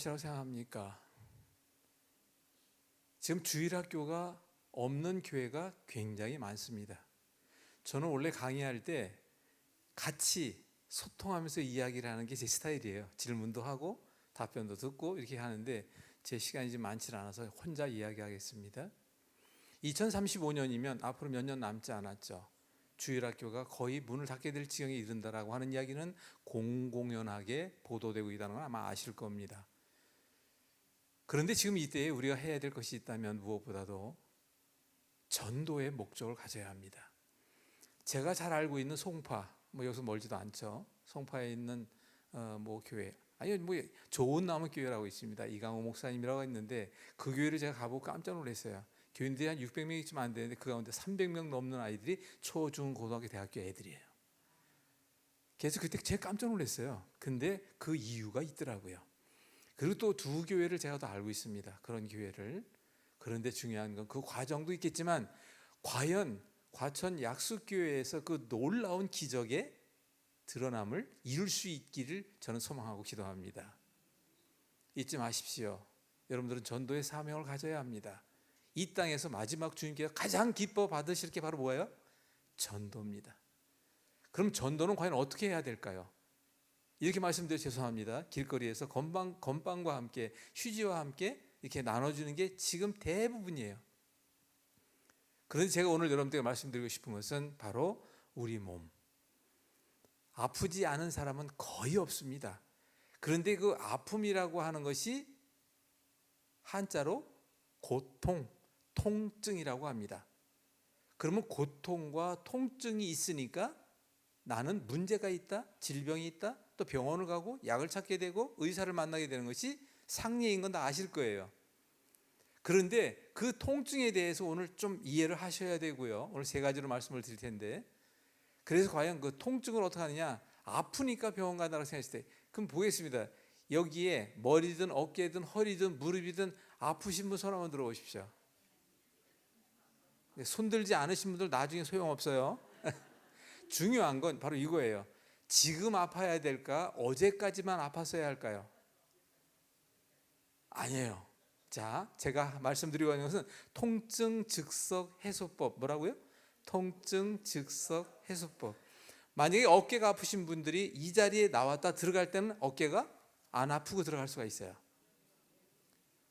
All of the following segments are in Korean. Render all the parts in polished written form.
것이라고 생각합니까? 지금 주일학교가 없는 교회가 굉장히 많습니다. 저는 원래 강의할 때 같이 소통하면서 이야기를 하는 게 제 스타일이에요. 질문도 하고 답변도 듣고 이렇게 하는데 제 시간이 좀 많지 않아서 혼자 이야기하겠습니다. 2035년이면 앞으로 몇 년 남지 않았죠. 주일학교가 거의 문을 닫게 될 지경에 이른다라고 하는 이야기는 공공연하게 보도되고 있다는 걸 아마 아실 겁니다. 그런데 지금 이때에 우리가 해야 될 것이 있다면 무엇보다도 전도의 목적을 가져야 합니다. 제가 잘 알고 있는 송파, 여기서 멀지도 않죠. 송파에 있는 교회, 좋은 나무 교회라고 있습니다. 이강호 목사님이라고 있는데 그 교회를 제가 가보고 깜짝 놀랐어요. 교인들이 한 600명이쯤 안 되는데 그 가운데 300명 넘는 아이들이 초, 중, 고등학교, 대학교 애들이에요. 그래서 그때 제가 깜짝 놀랐어요. 근데 그 이유가 있더라고요. 그리고 또 두 교회를 제가 더 알고 있습니다. 그런 교회를. 그런데 중요한 건 그 과정도 있겠지만 과연 과천 약수교회에서 그 놀라운 기적의 드러남을 이룰 수 있기를 저는 소망하고 기도합니다. 잊지 마십시오. 여러분들은 전도의 사명을 가져야 합니다. 이 땅에서 마지막 주님께서 가장 기뻐 받으실 게 바로 뭐예요? 전도입니다. 그럼 전도는 과연 어떻게 해야 될까요? 이렇게 말씀드려 죄송합니다. 길거리에서 건빵과 함께 휴지와 함께 이렇게 나눠주는 게 지금 대부분이에요. 그런데 제가 오늘 여러분들에게 말씀드리고 싶은 것은 바로 우리 몸. 아프지 않은 사람은 거의 없습니다. 그런데 그 아픔이라고 하는 것이 한자로 고통, 통증이라고 합니다. 그러면 고통과 통증이 있으니까 나는 문제가 있다, 질병이 있다, 또 병원을 가고 약을 찾게 되고 의사를 만나게 되는 것이 상례인 건 다 아실 거예요. 그런데 그 통증에 대해서 오늘 좀 이해를 하셔야 되고요. 오늘 세 가지로 말씀을 드릴 텐데, 그래서 과연 그 통증을 어떻게 하느냐? 아프니까 병원 간다고 생각했을 때, 그럼 보겠습니다. 여기에 머리든 어깨든 허리든 무릎이든 아프신 분 손 한번 들어보십시오. 손 들지 않으신 분들 나중에 소용없어요. 중요한 건 바로 이거예요. 지금 아파야 될까? 어제까지만 아팠어야 할까요? 아니에요. 자, 제가 말씀드리고 있는 것은 통증 즉석 해소법. 뭐라고요? 통증 즉석 해소법. 만약에 어깨가 아프신 분들이 이 자리에 나왔다 들어갈 때는 어깨가 안 아프고 들어갈 수가 있어요.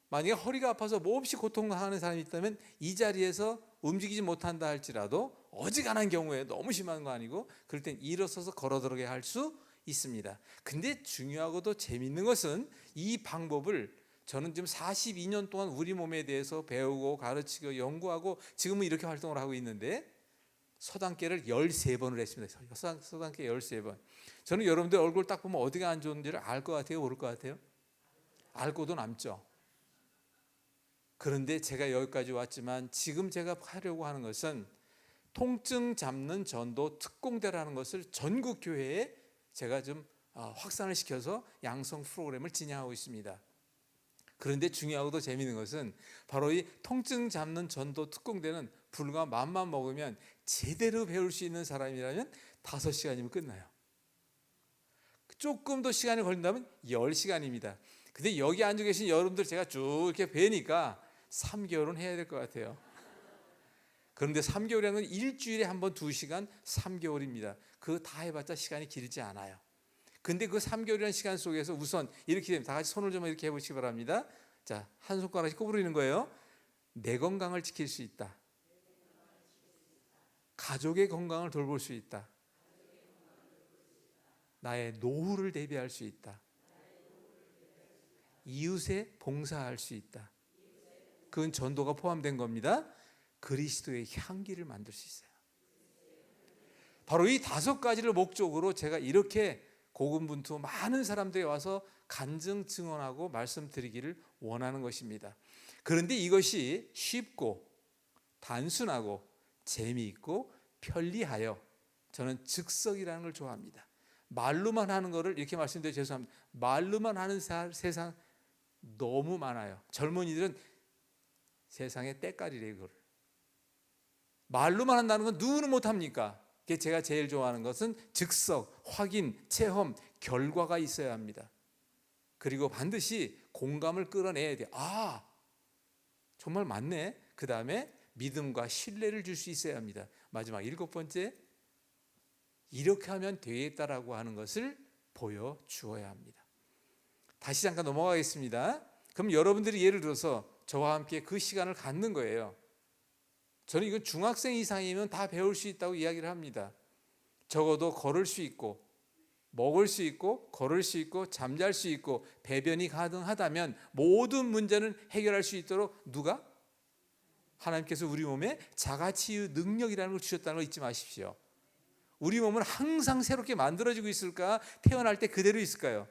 만약에 허리가 아파서 몹시 고통하는 사람이 있다면 이 자리에서 움직이지 못한다 할지라도 어지간한 경우에 너무 심한 거 아니고 그럴 땐 일어서서 걸어 들어가게 할 수 있습니다. 근데 중요하고도 재미있는 것은 이 방법을 저는 지금 42년 동안 우리 몸에 대해서 배우고 가르치고 연구하고 지금은 이렇게 활동을 하고 있는데 서당계를 13번을 했습니다. 서당계 13번. 저는 여러분들 얼굴 딱 보면 어디가 안 좋은지를 알 것 같아요? 모를 것 같아요? 알고도 남죠. 그런데 제가 여기까지 왔지만 지금 제가 하려고 하는 것은 통증 잡는 전도 특공대라는 것을 전국 교회에 제가 좀 확산을 시켜서 양성 프로그램을 진행하고 있습니다. 그런데 중요하고도 재미있는 것은 바로 이 통증 잡는 전도 특공대는 불과 맘만 먹으면 제대로 배울 수 있는 사람이라면 5시간이면 끝나요. 조금 더 시간이 걸린다면 10시간입니다. 근데 여기 앉아 계신 여러분들 제가 쭉 이렇게 뵈니까 3개월은 해야 될 것 같아요. 그런데 3개월이라는 건 일주일에 한 번 2시간 3개월입니다. 그거 다 해봤자 시간이 길지 않아요. 근데 그 3개월이라는 시간 속에서 우선 이렇게 됩니다. 다 같이 손을 좀 이렇게 해보시기 바랍니다. 자, 한 손가락씩 꼬부리는 거예요. 내 건강을 지킬 수 있다. 가족의 건강을 돌볼 수 있다. 나의 노후를 대비할 수 있다. 이웃에 봉사할 수 있다. 그건 전도가 포함된 겁니다. 그리스도의 향기를 만들 수 있어요. 바로 이 5가지를 목적으로 제가 이렇게 고군분투 많은 사람들이 와서 간증 증언하고 말씀드리기를 원하는 것입니다. 그런데 이것이 쉽고 단순하고 재미있고 편리하여 저는 즉석이라는 걸 좋아합니다. 말로만 하는 거를 이렇게 말씀드려 죄송합니다. 말로만 하는 세상 너무 많아요. 젊은이들은 세상에 때깔이래요. 이걸 말로만 한다는 건 누구는 못합니까? 제가 제일 좋아하는 것은 즉석, 확인, 체험, 결과가 있어야 합니다. 그리고 반드시 공감을 끌어내야 돼요. 아, 정말 맞네. 그 다음에 믿음과 신뢰를 줄 수 있어야 합니다. 마지막 7번째, 이렇게 하면 되겠다라고 하는 것을 보여주어야 합니다. 다시 잠깐 넘어가겠습니다. 그럼 여러분들이 예를 들어서 저와 함께 그 시간을 갖는 거예요. 저는 이건 중학생 이상이면 다 배울 수 있다고 이야기를 합니다. 적어도 걸을 수 있고 먹을 수 있고 걸을 수 있고 잠잘 수 있고 배변이 가능하다면 모든 문제는 해결할 수 있도록 누가? 하나님께서 우리 몸에 자가치유 능력이라는 걸 주셨다는 걸 잊지 마십시오. 우리 몸은 항상 새롭게 만들어지고 있을까? 태어날 때 그대로 있을까요?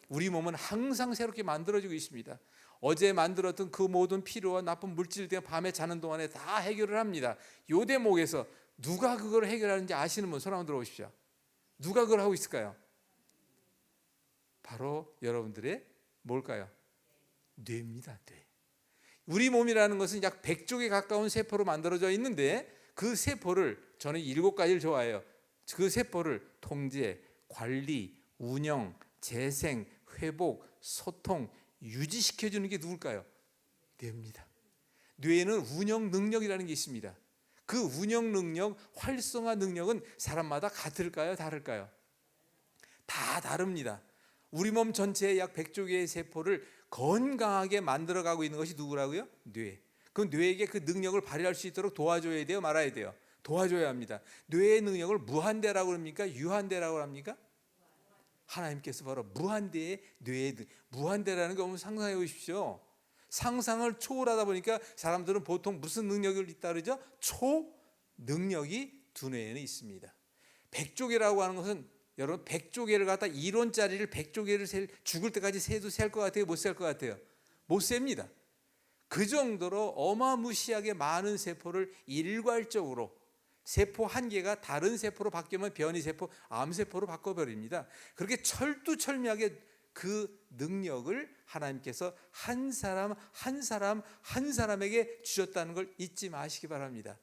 우리 몸은 항상 새롭게 만들어지고 있습니다. 어제 만들었던 그 모든 피로와 나쁜 물질들 밤에 자는 동안에 다 해결을 합니다. 요 대목에서 누가 그걸 해결하는지 아시는 분 손 한번 들어보십시오. 누가 그걸 하고 있을까요? 바로 여러분들의 뭘까요? 뇌입니다. 뇌. 우리 몸이라는 것은 약 100쪽에 가까운 세포로 만들어져 있는데 그 세포를 저는 7가지를 좋아해요. 그 세포를 통제, 관리, 운영, 재생, 회복, 소통, 유지시켜주는 게 누굴까요? 뇌입니다. 뇌에는 운영 능력이라는 게 있습니다. 그 운영 능력, 활성화 능력은 사람마다 같을까요? 다를까요? 다 다릅니다. 우리 몸 전체의 약 100조 개의 세포를 건강하게 만들어가고 있는 것이 누구라고요? 뇌. 그 뇌에게 그 능력을 발휘할 수 있도록 도와줘야 돼요? 말아야 돼요? 도와줘야 합니다. 뇌의 능력을 무한대라고 합니까? 유한대라고 합니까? 하나님께서 바로 무한대의 뇌의 무한대라는 거 한번 상상해 보십시오. 상상을 초월하다 보니까 사람들은 보통 무슨 능력을 있다 그러죠? 초능력이 두뇌에는 있습니다. 100조개라고 하는 것은 여러분 100조개를 갖다 이론짜리를 100조개를 죽을 때까지 세도 셀 것 같아요? 못 셀 것 같아요? 못 셉니다. 그 정도로 어마무시하게 많은 세포를 일괄적으로 세포 한 개가 다른 세포로 바뀌면 변이세포, 암세포로 바꿔버립니다. 그렇게 철두철미하게 그 능력을 하나님께서 한 사람 한 사람에게 주셨다는 걸 잊지 마시기 바랍니다.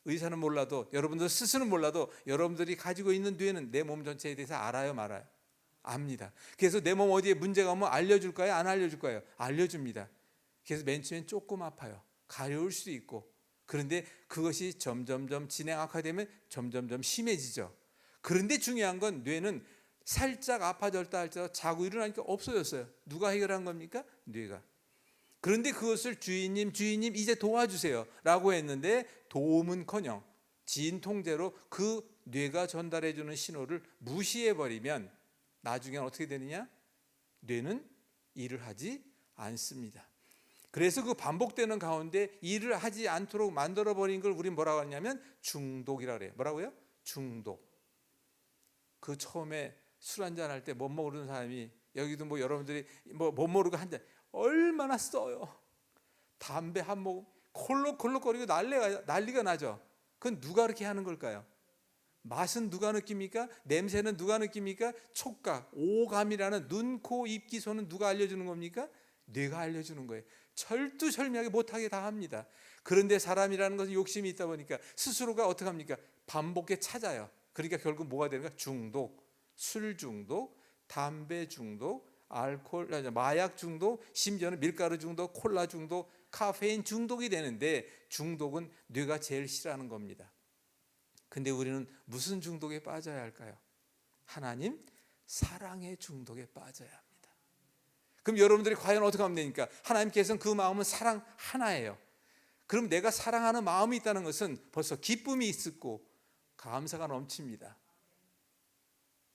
의사는 몰라도 여러분들 스스로는 몰라도 여러분들이 가지고 있는 뇌는 내 몸 전체에 대해서 알아요, 말아요? 압니다. 그래서 내 몸 어디에 문제가 오면 알려줄까요? 안 알려줄까요? 알려줍니다. 그래서 맨 처음엔 조금 아파요. 가려울 수도 있고. 그런데 그것이 점점점 진행 악화되면 점점점 심해지죠. 그런데 중요한 건 뇌는 살짝 아파졌다 할지라도 자고 일어나니까 없어졌어요. 누가 해결한 겁니까? 뇌가. 그런데 그것을 주인님 이제 도와주세요 라고 했는데 도움은커녕 지인 통제로 그 뇌가 전달해주는 신호를 무시해버리면 나중에 어떻게 되느냐? 뇌는 일을 하지 않습니다. 그래서 그 반복되는 가운데 일을 하지 않도록 만들어버린 걸 우리 뭐라고 하냐면 중독이라고 해요. 뭐라고요? 중독. 그 처음에 술 한잔 할 때 못 모르는 사람이 여기도 뭐 여러분들이 뭐 못 모르고 한 잔 얼마나 써요. 담배 한 모금 콜록콜록거리고 난리가 나죠. 그건 누가 그렇게 하는 걸까요? 맛은 누가 느낍니까? 냄새는 누가 느낍니까? 촉각, 오감이라는 눈, 코, 입, 귀, 손은 누가 알려주는 겁니까? 뇌가 알려주는 거예요. 철두철미하게 못하게 다 합니다. 그런데 사람이라는 것은 욕심이 있다 보니까 스스로가 어떻게 합니까? 반복해 찾아요. 그러니까 결국 뭐가 되는가? 중독, 술 중독, 담배 중독, 알코올, 마약 중독, 심지어는 밀가루 중독, 콜라 중독, 카페인 중독이 되는데 중독은 뇌가 제일 싫어하는 겁니다. 근데 우리는 무슨 중독에 빠져야 할까요? 하나님 사랑의 중독에 빠져야 합니다. 그럼 여러분들이 과연 어떻게 하면 되니까? 하나님께서는 그 마음은 사랑 하나예요. 그럼 내가 사랑하는 마음이 있다는 것은 벌써 기쁨이 있고 감사가 넘칩니다.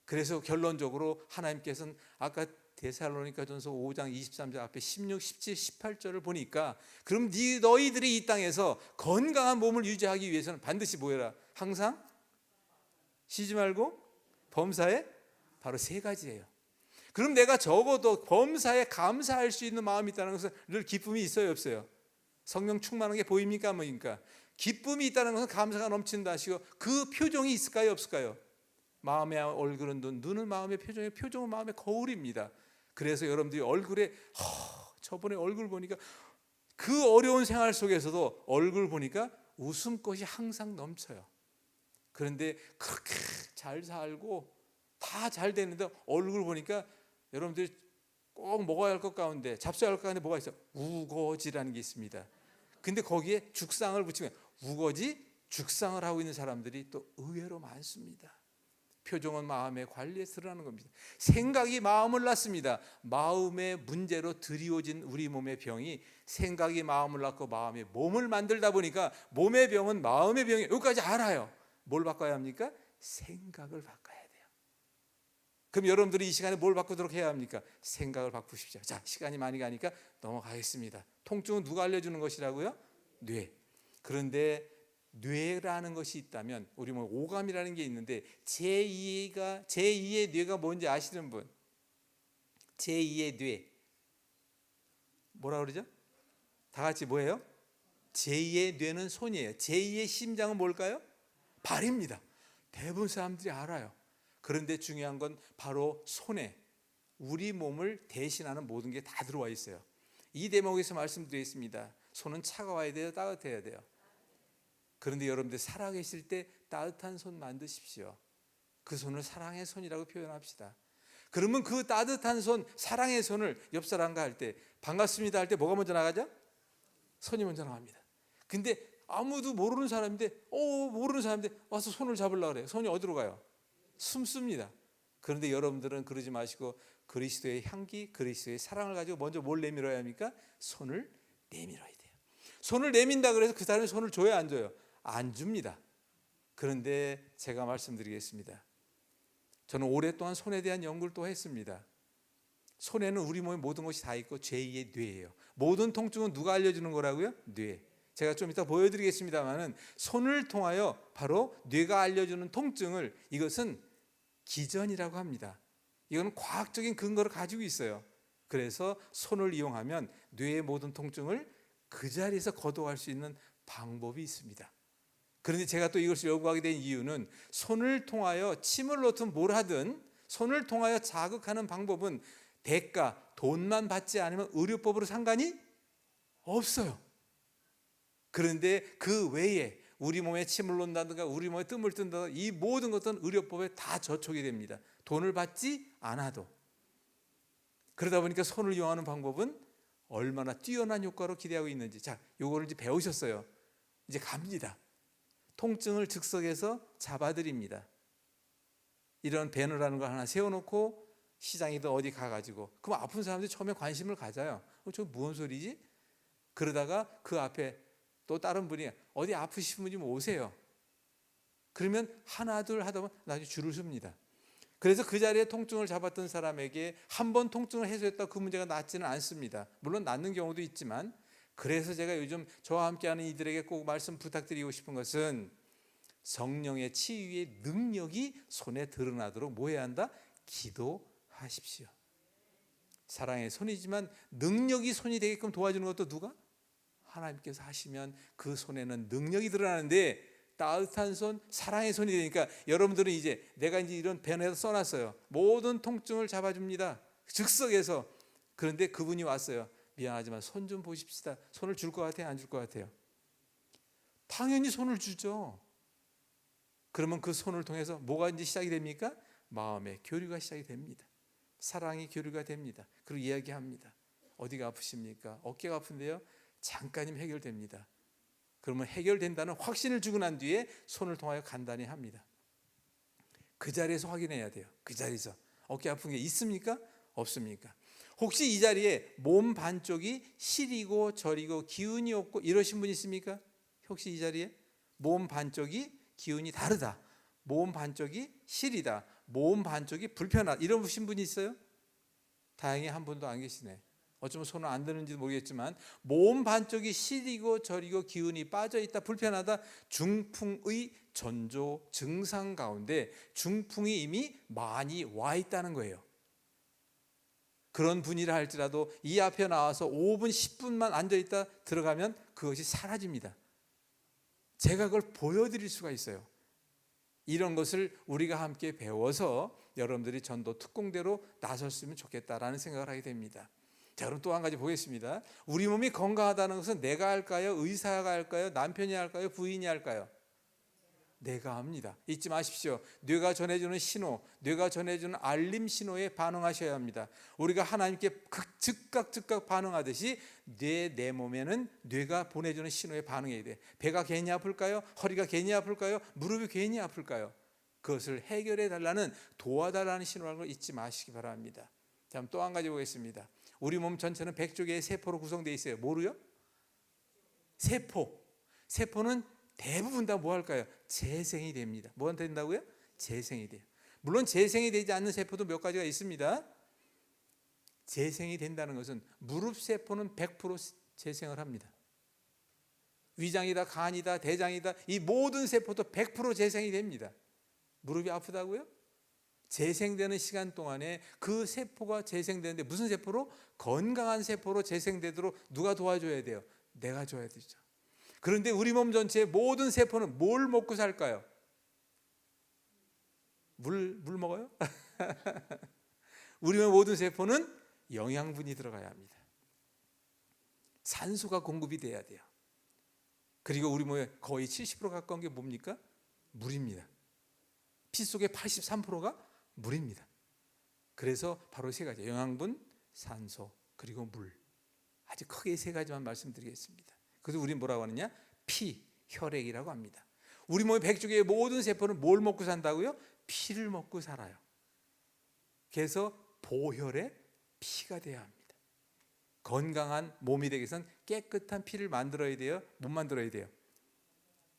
그래서 결론적으로 하나님께서는 아까 데살로니가전서 5장 23절 앞에 16, 17, 18절을 보니까 그럼 너희들이 이 땅에서 건강한 몸을 유지하기 위해서는 반드시 뭐 해라? 항상 쉬지 말고 범사에 바로 3가지예요. 그럼 내가 적어도 범사에 감사할 수 있는 마음이 있다는 것은 늘 기쁨이 있어요, 없어요? 성령 충만한 게 보입니까, 뭐입니까? 기쁨이 있다는 것은 감사가 넘친다 하시고 그 표정이 있을까요, 없을까요? 마음의 얼굴은 눈은 마음의 표정은 마음의 거울입니다. 그래서 여러분들이 얼굴에 저번에 얼굴 보니까 그 어려운 생활 속에서도 얼굴 보니까 웃음꽃이 항상 넘쳐요. 그런데 그렇게 잘 살고 다 잘 되는데 얼굴 보니까 여러분들이 꼭 먹어야 할 것 가운데, 잡숴야 할 것 가운데 뭐가 있어요? 우거지라는 게 있습니다. 근데 거기에 죽상을 붙이면 우거지 죽상을 하고 있는 사람들이 또 의외로 많습니다. 표정은 마음의 관리에 드러나는 겁니다. 생각이 마음을 낳습니다. 마음의 문제로 드리워진 우리 몸의 병이 생각이 마음을 낳고 마음이 몸을 만들다 보니까 몸의 병은 마음의 병이 여기까지 알아요. 뭘 바꿔야 합니까? 생각을 바꿔야 돼요. 그럼 여러분들이 이 시간에 뭘 바꾸도록 해야 합니까? 생각을 바꾸십시오. 자, 시간이 많이 가니까 넘어가겠습니다. 통증은 누가 알려주는 것이라고요? 뇌. 그런데 뇌라는 것이 있다면, 우리 뭐 오감이라는 게 있는데, 제2의 뇌가 뭔지 아시는 분? 제2의 뇌 뭐라 그러죠? 다 같이 뭐예요? 제2의 뇌는 손이에요. 제2의 심장은 뭘까요? 발입니다. 대부분 사람들이 알아요. 그런데 중요한 건 바로 손에 우리 몸을 대신하는 모든 게 다 들어와 있어요. 이 대목에서 말씀드리겠습니다. 손은 차가워야 돼요? 따뜻해야 돼요? 그런데 여러분들 살아계실 때 따뜻한 손 만드십시오. 그 손을 사랑의 손이라고 표현합시다. 그러면 그 따뜻한 손, 사랑의 손을 옆 사람과 할 때, 반갑습니다 할 때 뭐가 먼저 나가죠? 손이 먼저 나갑니다. 근데 아무도 모르는 사람인데 와서 손을 잡으려고 그래요. 손이 어디로 가요? 숨습니다. 그런데 여러분들은 그러지 마시고 그리스도의 향기, 그리스도의 사랑을 가지고 먼저 뭘 내밀어야 합니까? 손을 내밀어야 돼요. 손을 내민다 그래서 그 사람이 손을 줘야 안 줘요? 안 줍니다. 그런데 제가 말씀드리겠습니다. 저는 오랫동안 손에 대한 연구를 또 했습니다. 손에는 우리 몸의 모든 것이 다 있고 제2의 뇌예요. 모든 통증은 누가 알려주는 거라고요? 뇌. 제가 좀 이따 보여드리겠습니다만은 손을 통하여 바로 뇌가 알려주는 통증을, 이것은 기전이라고 합니다. 이건 과학적인 근거를 가지고 있어요. 그래서 손을 이용하면 뇌의 모든 통증을 그 자리에서 거둬갈 수 있는 방법이 있습니다. 그런데 제가 또 이것을 연구하게 된 이유는 손을 통하여 침을 놓든 뭘 하든 손을 통하여 자극하는 방법은 대가, 돈만 받지 않으면 의료법으로 상관이 없어요. 그런데 그 외에 우리 몸에 침을 놓는다든가 우리 몸에 뜸을 뜬다든가 이 모든 것들은 의료법에 다 저촉이 됩니다. 돈을 받지 않아도. 그러다 보니까 손을 이용하는 방법은 얼마나 뛰어난 효과로 기대하고 있는지, 자, 요거를 이제 배우셨어요. 이제 갑니다. 통증을 즉석에서 잡아드립니다. 이런 배너라는 걸 하나 세워놓고 시장이든 어디 가가지고, 그럼 아픈 사람들이 처음에 관심을 가져요. 저 무슨 소리지? 그러다가 그 앞에 또 다른 분이 어디 아프신 분이 오세요. 그러면 하나 둘 하다 보면 나중에 줄을 섭니다. 그래서 그 자리에 통증을 잡았던 사람에게 한 번 통증을 해소했다 그 문제가 낫지는 않습니다. 물론 낫는 경우도 있지만, 그래서 제가 요즘 저와 함께하는 이들에게 꼭 말씀 부탁드리고 싶은 것은 성령의 치유의 능력이 손에 드러나도록 뭐 해야 한다? 기도하십시오. 사랑의 손이지만 능력이 손이 되게끔 도와주는 것도 누가? 하나님께서 하시면 그 손에는 능력이 드러나는데, 따뜻한 손, 사랑의 손이 되니까 여러분들은 이제 내가 이제 이런 배너에서 써놨어요. 모든 통증을 잡아줍니다. 즉석에서. 그런데 그분이 왔어요. 미안하지만 손 좀 보십시다. 손을 줄 것 같아요? 안 줄 것 같아요? 당연히 손을 주죠. 그러면 그 손을 통해서 뭐가 이제 시작이 됩니까? 마음의 교류가 시작이 됩니다. 사랑의 교류가 됩니다. 그리고 이야기합니다. 어디가 아프십니까? 어깨가 아픈데요? 잠깐이면 해결됩니다. 그러면 해결된다는 확신을 주고 난 뒤에 손을 통하여 간단히 합니다. 그 자리에서 확인해야 돼요. 그 자리에서 어깨 아픈 게 있습니까? 없습니까? 혹시 이 자리에 몸 반쪽이 시리고 저리고 기운이 없고 이러신 분 있습니까? 혹시 이 자리에 몸 반쪽이 기운이 다르다, 몸 반쪽이 시리다, 몸 반쪽이 불편하다 이러신 분이 있어요? 다행히 한 분도 안 계시네. 어쩌면 손을 안 드는지도 모르겠지만 몸 반쪽이 시리고 저리고 기운이 빠져있다, 불편하다, 중풍의 전조 증상 가운데 중풍이 이미 많이 와 있다는 거예요. 그런 분이라 할지라도 이 앞에 나와서 5분 10분만 앉아있다 들어가면 그것이 사라집니다. 제가 그걸 보여드릴 수가 있어요. 이런 것을 우리가 함께 배워서 여러분들이 전도 특공대로 나섰으면 좋겠다라는 생각을 하게 됩니다. 자, 그럼 또 한 가지 보겠습니다. 우리 몸이 건강하다는 것은 내가 할까요? 의사가 할까요? 남편이 할까요? 부인이 할까요? 뇌가 합니다. 잊지 마십시오. 뇌가 전해주는 신호, 뇌가 전해주는 알림 신호에 반응하셔야 합니다. 우리가 하나님께 즉각 반응하듯이 내 몸에는 뇌가 보내주는 신호에 반응해야 돼. 배가 괜히 아플까요? 허리가 괜히 아플까요? 무릎이 괜히 아플까요? 그것을 해결해 달라는, 도와달라는 신호라는 걸 잊지 마시기 바랍니다. 다음 또 한 가지 보겠습니다. 우리 몸 전체는 100조 개의 세포로 구성되어 있어요. 뭐로요? 세포는 대부분 다 뭐 할까요? 재생이 됩니다. 뭐가 된다고요? 재생이 돼요. 물론 재생이 되지 않는 세포도 몇 가지가 있습니다. 재생이 된다는 것은 무릎 세포는 100% 재생을 합니다. 위장이다, 간이다, 대장이다, 이 모든 세포도 100% 재생이 됩니다. 무릎이 아프다고요? 재생되는 시간 동안에 그 세포가 재생되는데, 무슨 세포로? 건강한 세포로 재생되도록 누가 도와줘야 돼요? 내가 줘야 되죠. 그런데 우리 몸 전체의 모든 세포는 뭘 먹고 살까요? 물 먹어요? 우리 몸의 모든 세포는 영양분이 들어가야 합니다. 산소가 공급이 돼야 돼요. 그리고 우리 몸의 거의 70% 가까운 게 뭡니까? 물입니다. 피 속의 83%가 물입니다. 그래서 바로 세 가지, 영양분, 산소, 그리고 물. 아주 크게 세 가지만 말씀드리겠습니다. 그래서 우리는 뭐라고 하느냐? 피, 혈액이라고 합니다. 우리 몸의 100조 개의 모든 세포는 뭘 먹고 산다고요? 피를 먹고 살아요. 그래서 보혈의 피가 돼야 합니다. 건강한 몸이 되기 위해서는 깨끗한 피를 만들어야 돼요? 못 만들어야 돼요?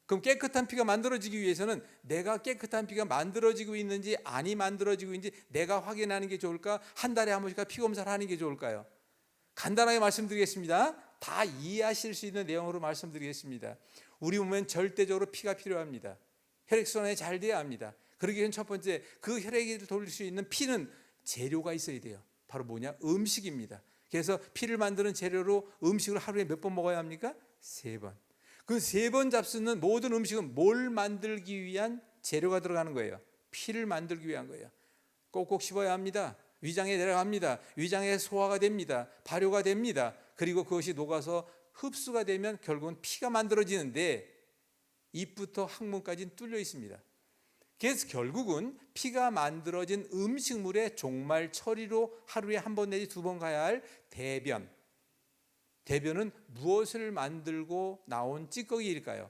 그럼 깨끗한 피가 만들어지기 위해서는 내가 깨끗한 피가 만들어지고 있는지 아니 만들어지고 있는지 내가 확인하는 게 좋을까? 한 달에 한 번씩 피 검사를 하는 게 좋을까요? 간단하게 말씀드리겠습니다. 다 이해하실 수 있는 내용으로 말씀드리겠습니다. 우리 몸엔 절대적으로 피가 필요합니다. 혈액순환이 잘 돼야 합니다. 그러기 위해서는 첫 번째, 그 혈액을 돌릴 수 있는 피는 재료가 있어야 돼요. 바로 뭐냐? 음식입니다. 그래서 피를 만드는 재료로 음식을 하루에 몇 번 먹어야 합니까? 3번. 그 3번 잡수는 모든 음식은 뭘 만들기 위한 재료가 들어가는 거예요? 피를 만들기 위한 거예요. 꼭꼭 씹어야 합니다. 위장에 내려갑니다. 위장에 소화가 됩니다. 발효가 됩니다. 그리고 그것이 녹아서 흡수가 되면 결국은 피가 만들어지는데 입부터 항문까지는 뚫려 있습니다. 그래서 결국은 피가 만들어진 음식물의 종말 처리로 하루에 한 번 내지 2번 가야 할 대변. 대변은 무엇을 만들고 나온 찌꺼기일까요?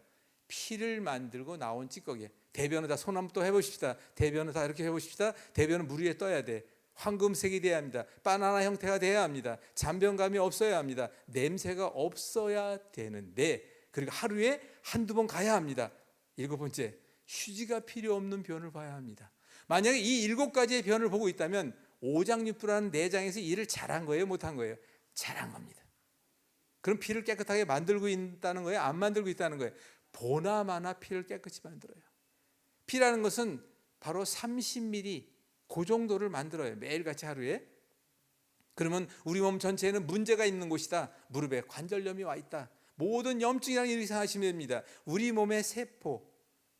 피를 만들고 나온 찌꺼기. 대변은 다 손 한번 또 해보십시다. 대변은 다 이렇게 해보십시다. 대변은 물 위에 떠야 돼. 황금색이 돼야 합니다. 바나나 형태가 돼야 합니다. 잔변감이 없어야 합니다. 냄새가 없어야 되는데, 그리고 하루에 한두 번 가야 합니다. 7번째, 휴지가 필요 없는 변을 봐야 합니다. 만약에 이 7가지의 변을 보고 있다면 오장육부라는 내장에서 일을 잘한 거예요? 못한 거예요? 잘한 겁니다. 그럼 피를 깨끗하게 만들고 있다는 거예요? 안 만들고 있다는 거예요? 보나마나 피를 깨끗이 만들어요. 피라는 것은 바로 30ml, 그 정도를 만들어요. 매일같이 하루에. 그러면 우리 몸 전체에는 문제가 있는 곳이다. 무릎에 관절염이 와 있다. 모든 염증이라는 일을 생각하시면 됩니다. 우리 몸의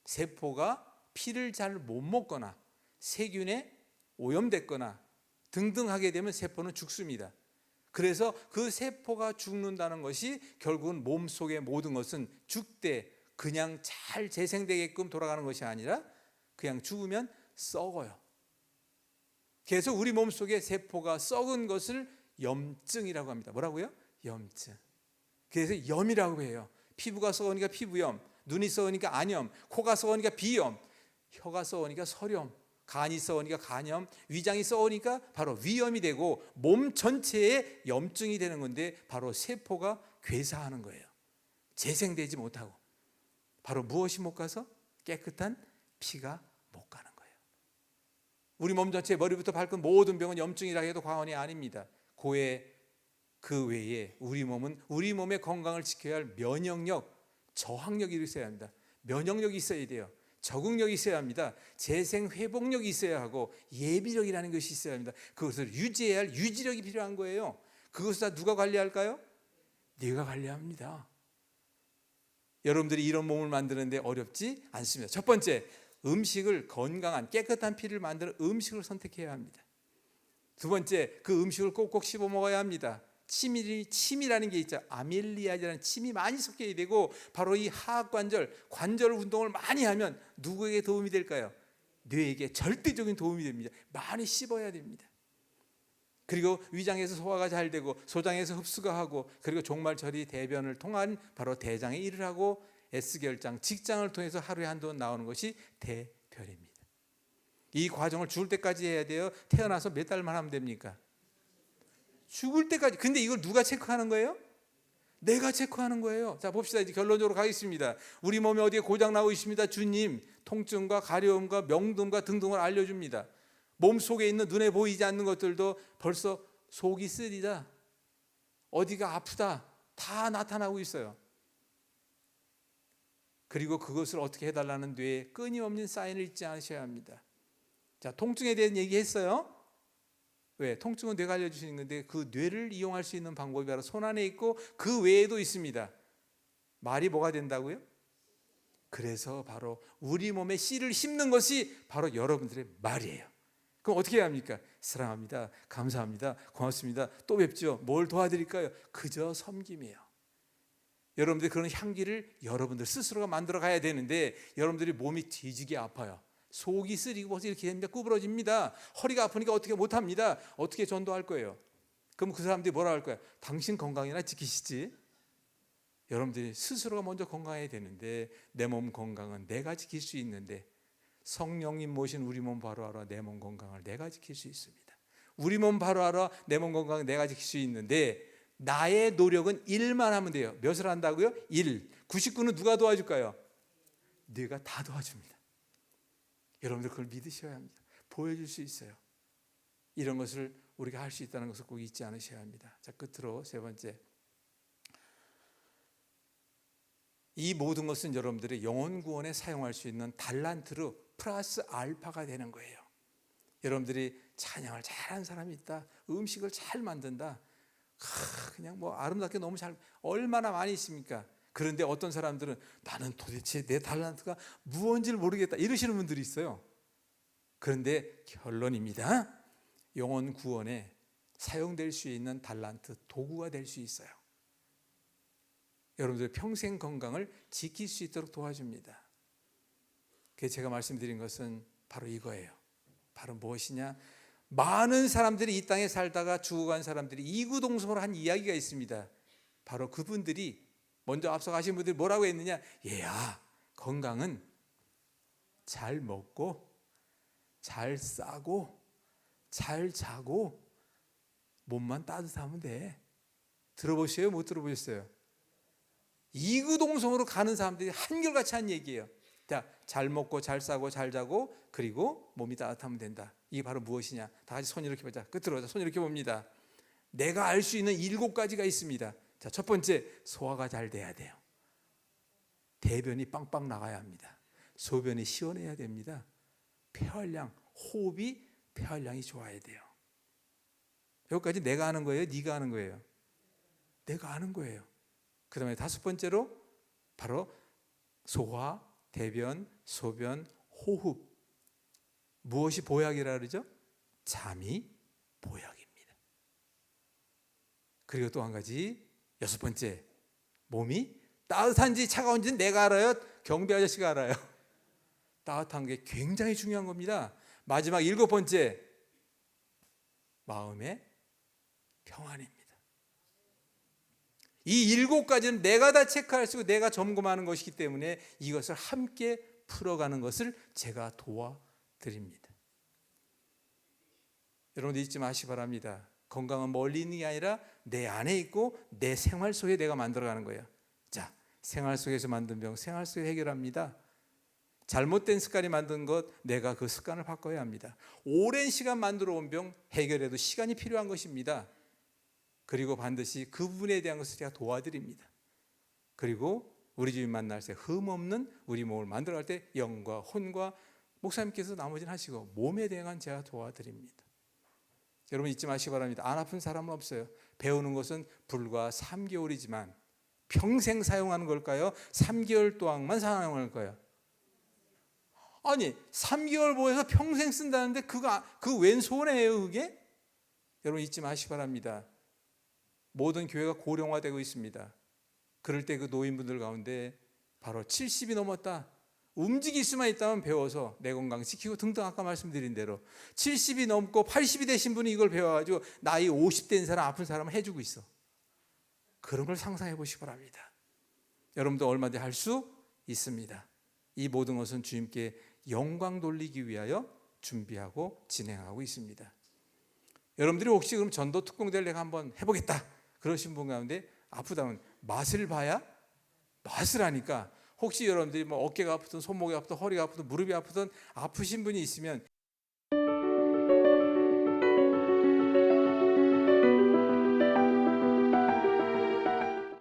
세포가 피를 잘 못 먹거나 세균에 오염됐거나 등등 하게 되면 세포는 죽습니다. 그래서 그 세포가 죽는다는 것이 결국은 몸속의 모든 것은 죽되 그냥 잘 재생되게끔 돌아가는 것이 아니라 그냥 죽으면 썩어요. 그래서 우리 몸속의 세포가 썩은 것을 염증이라고 합니다. 뭐라고요? 염증. 그래서 염이라고 해요. 피부가 썩으니까 피부염, 눈이 썩으니까 안염, 코가 썩으니까 비염, 혀가 썩으니까 설염, 간이 썩으니까 간염, 위장이 썩으니까 바로 위염이 되고 몸 전체에 염증이 되는 건데 바로 세포가 괴사하는 거예요. 재생되지 못하고. 바로 무엇이 못 가서? 깨끗한 피가 못 가는 거예요. 우리 몸 전체 머리부터 발끝 모든 병은 염증이라 해도 과언이 아닙니다. 그 외에 우리 몸의 건강을 지켜야 할 면역력, 저항력이 있어야 합니다. 면역력이 있어야 돼요. 적응력이 있어야 합니다. 재생 회복력이 있어야 하고 예비력이라는 것이 있어야 합니다. 그것을 유지해야 할 유지력이 필요한 거예요. 그것을 다 누가 관리할까요? 네가 관리합니다. 여러분들이 이런 몸을 만드는데 어렵지 않습니다. 첫 번째, 음식을 건강한 깨끗한 피를 만드는 음식을 선택해야 합니다. 두 번째, 그 음식을 꼭꼭 씹어 먹어야 합니다. 침이라는 게 있죠. 아밀리아이라는 침이 많이 섞여야 되고, 바로 이 관절 운동을 많이 하면 누구에게 도움이 될까요? 뇌에게 절대적인 도움이 됩니다. 많이 씹어야 됩니다. 그리고 위장에서 소화가 잘 되고, 소장에서 흡수가 하고, 그리고 종말처리 대변을 통한 바로 대장에 일을 하고, S결장, 직장을 통해서 하루에 한두 번 나오는 것이 대변입니다. 이 과정을 죽을 때까지 해야 돼요? 태어나서 몇 달만 하면 됩니까? 죽을 때까지. 근데 이걸 누가 체크하는 거예요? 내가 체크하는 거예요. 자, 봅시다. 이제 결론적으로 가겠습니다. 우리 몸에 어디에 고장 나고 있습니다. 주님, 통증과 가려움과 명둠과 등등을 알려줍니다. 몸 속에 있는 눈에 보이지 않는 것들도 벌써 속이 쓰리다, 어디가 아프다, 다 나타나고 있어요. 그리고 그것을 어떻게 해달라는 뇌에 끊임없는 사인을 잊지 않으셔야 합니다. 자, 통증에 대한 얘기했어요. 왜? 통증은 뇌가 알려주시는 건데, 그 뇌를 이용할 수 있는 방법이 바로 손 안에 있고, 그 외에도 있습니다. 말이 뭐가 된다고요? 그래서 바로 우리 몸에 씨를 심는 것이 바로 여러분들의 말이에요. 그럼 어떻게 해야 합니까? 사랑합니다, 감사합니다, 고맙습니다, 또 뵙죠, 뭘 도와드릴까요? 그저 섬김이에요. 여러분들이 그런 향기를 여러분들 스스로가 만들어 가야 되는데, 여러분들이 몸이 뒤지게 아파요. 속이 쓰리고 벌써 이렇게 됩니다. 구부러집니다. 허리가 아프니까 어떻게 못합니다. 어떻게 전도할 거예요? 그럼 그 사람들이 뭐라 할 거야? 당신 건강이나 지키시지. 여러분들이 스스로가 먼저 건강해야 되는데, 내 몸 건강은 내가 지킬 수 있는데, 성령님 모신 우리 몸 바로 알아 내 몸 건강을 내가 지킬 수 있습니다. 우리 몸 바로 알아 내 몸 건강을 내가 지킬 수 있는데, 나의 노력은 1만 하면 돼요. 몇을 한다고요? 1. 99는 누가 도와줄까요? 네가 다 도와줍니다. 여러분들 그걸 믿으셔야 합니다. 보여줄 수 있어요. 이런 것을 우리가 할 수 있다는 것을 꼭 잊지 않으셔야 합니다. 자, 끝으로 세 번째, 이 모든 것은 여러분들의 영혼 구원에 사용할 수 있는 달란트로 플러스 알파가 되는 거예요. 여러분들이 찬양을 잘하는 사람이 있다, 음식을 잘 만든다, 그냥 뭐 아름답게 너무 잘, 얼마나 많이 있습니까? 그런데 어떤 사람들은 나는 도대체 내 달란트가 무언지를 모르겠다, 이러시는 분들이 있어요. 그런데 결론입니다. 영혼 구원에 사용될 수 있는 달란트, 도구가 될 수 있어요. 여러분들 평생 건강을 지킬 수 있도록 도와줍니다. 그래서 제가 말씀드린 것은 바로 이거예요. 바로 무엇이냐? 많은 사람들이 이 땅에 살다가 죽어간 사람들이 이구동성으로 한 이야기가 있습니다. 바로 그분들이, 먼저 앞서가신 분들이 뭐라고 했느냐? 얘야, 건강은 잘 먹고 잘 싸고 잘 자고 몸만 따뜻하면 돼. 들어보셨어요? 못 들어보셨어요? 이구동성으로 가는 사람들이 한결같이 한 얘기예요. 자, 잘 먹고 잘 싸고 잘 자고 그리고 몸이 따뜻하면 된다. 이게 바로 무엇이냐? 다 같이 손 이렇게 보자. 끝으로 손 이렇게 봅니다. 내가 알 수 있는 7가지가 있습니다. 자, 첫 번째, 소화가 잘 돼야 돼요. 대변이 빵빵 나가야 합니다. 소변이 시원해야 됩니다. 폐활량, 호흡이, 폐활량이 좋아야 돼요. 여기까지 내가 하는 거예요? 네가 하는 거예요? 내가 하는 거예요. 그 다음에 5번째로 바로 소화, 대변, 소변, 호흡. 무엇이 보약이라 그러죠? 잠이 보약입니다. 그리고 또 한 가지, 6번째, 몸이 따뜻한지 차가운지는 내가 알아요? 경비 아저씨가 알아요. 따뜻한 게 굉장히 중요한 겁니다. 마지막 7번째, 마음의 평안입니다. 이 7가지는 내가 다 체크할 수 있고 내가 점검하는 것이기 때문에 이것을 함께 풀어가는 것을 제가 도와드립니다. 여러분 잊지 마시기 바랍니다. 건강은 멀리 있는 게 아니라 내 안에 있고 내 생활 속에 내가 만들어가는 거예요. 자, 생활 속에서 만든 병 생활 속에 해결합니다. 잘못된 습관이 만든 것, 내가 그 습관을 바꿔야 합니다. 오랜 시간 만들어 온 병 해결해도 시간이 필요한 것입니다. 그리고 반드시 그 부분에 대한 것을 제가 도와드립니다. 그리고 우리 주님 만날 때 흠없는 우리 몸을 만들어갈 때 영과 혼과 목사님께서 나머지는 하시고 몸에 대한 제가 도와드립니다. 여러분 잊지 마시기 바랍니다. 안 아픈 사람은 없어요. 배우는 것은 불과 3개월이지만 평생 사용하는 걸까요? 3개월 동안만 사용하는 걸까요? 아니 3개월 보여서 평생 쓴다는데 그 웬 손해예요 그게? 여러분 잊지 마시기 바랍니다. 모든 교회가 고령화되고 있습니다. 그럴 때 그 노인분들 가운데 바로 70이 넘었다, 움직일 수만 있다면 배워서 내 건강 지키고 등등, 아까 말씀드린 대로 70이 넘고 80이 되신 분이 이걸 배워가지고 나이 50대인 사람, 아픈 사람을 해주고 있어. 그런 걸 상상해 보시기 바랍니다. 여러분도 얼마든지 할 수 있습니다. 이 모든 것은 주님께 영광 돌리기 위하여 준비하고 진행하고 있습니다. 여러분들이 혹시 그럼 전도 특공대를 내가 한번 해보겠다 그러신 분 가운데 아프다면 맛을 봐야 맛을 하니까, 혹시 여러분들이 뭐 어깨가 아프든 손목이 아프든 허리가 아프든 무릎이 아프든 아프신 분이 있으면